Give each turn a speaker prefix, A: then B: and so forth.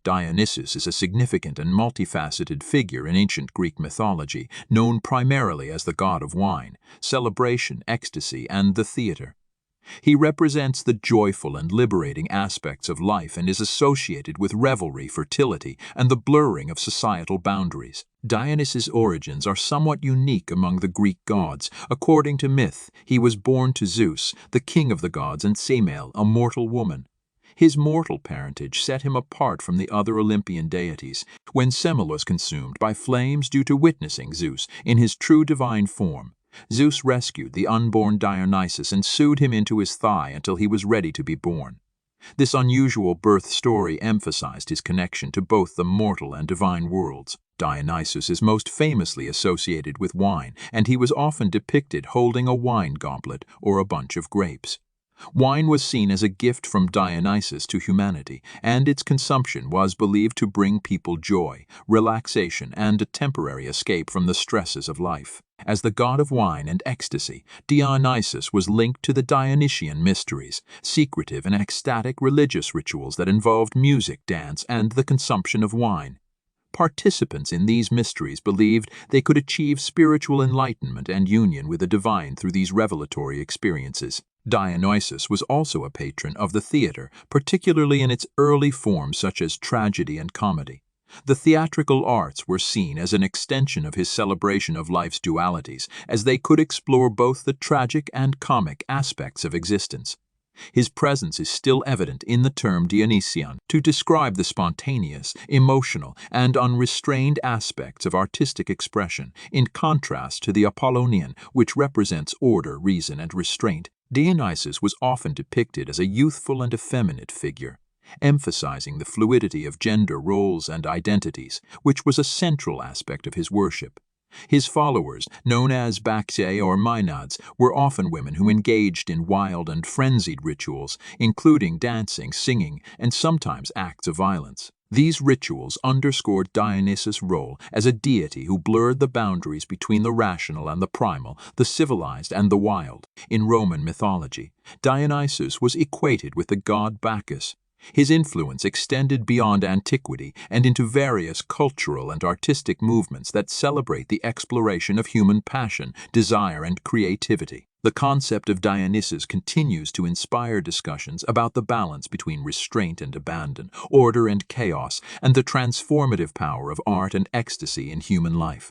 A: Dionysus is a significant and multifaceted figure in ancient Greek mythology, known primarily as the god of wine, celebration, ecstasy, and the theater. He represents the joyful and liberating aspects of life and is associated with revelry, fertility, and the blurring of societal boundaries. Dionysus' origins are somewhat unique among the Greek gods. According to myth, he was born to Zeus, the king of the gods, and Semele, a mortal woman. His mortal parentage set him apart from the other Olympian deities. When Semele was consumed by flames due to witnessing Zeus in his true divine form, Zeus rescued the unborn Dionysus and sewed him into his thigh until he was ready to be born. This unusual birth story emphasized his connection to both the mortal and divine worlds. Dionysus is most famously associated with wine, and he was often depicted holding a wine goblet or a bunch of grapes. Wine was seen as a gift from Dionysus to humanity, and its consumption was believed to bring people joy, relaxation, and a temporary escape from the stresses of life. As the god of wine and ecstasy, Dionysus was linked to the Dionysian mysteries, secretive and ecstatic religious rituals that involved music, dance, and the consumption of wine. Participants in these mysteries believed they could achieve spiritual enlightenment and union with the divine through these revelatory experiences. Dionysus was also a patron of the theater, particularly in its early forms such as tragedy and comedy. The theatrical arts were seen as an extension of his celebration of life's dualities, as they could explore both the tragic and comic aspects of existence. His presence is still evident in the term Dionysian to describe the spontaneous, emotional, and unrestrained aspects of artistic expression, in contrast to the Apollonian, which represents order, reason, and restraint. Dionysus was often depicted as a youthful and effeminate figure, emphasizing the fluidity of gender roles and identities, which was a central aspect of his worship. His followers, known as Bacchae or Maenads, were often women who engaged in wild and frenzied rituals, including dancing, singing, and sometimes acts of violence. These rituals underscored Dionysus' role as a deity who blurred the boundaries between the rational and the primal, the civilized and the wild. In Roman mythology, Dionysus was equated with the god Bacchus. His influence extended beyond antiquity and into various cultural and artistic movements that celebrate the exploration of human passion, desire, and creativity. The concept of Dionysus continues to inspire discussions about the balance between restraint and abandon, order and chaos, and the transformative power of art and ecstasy in human life.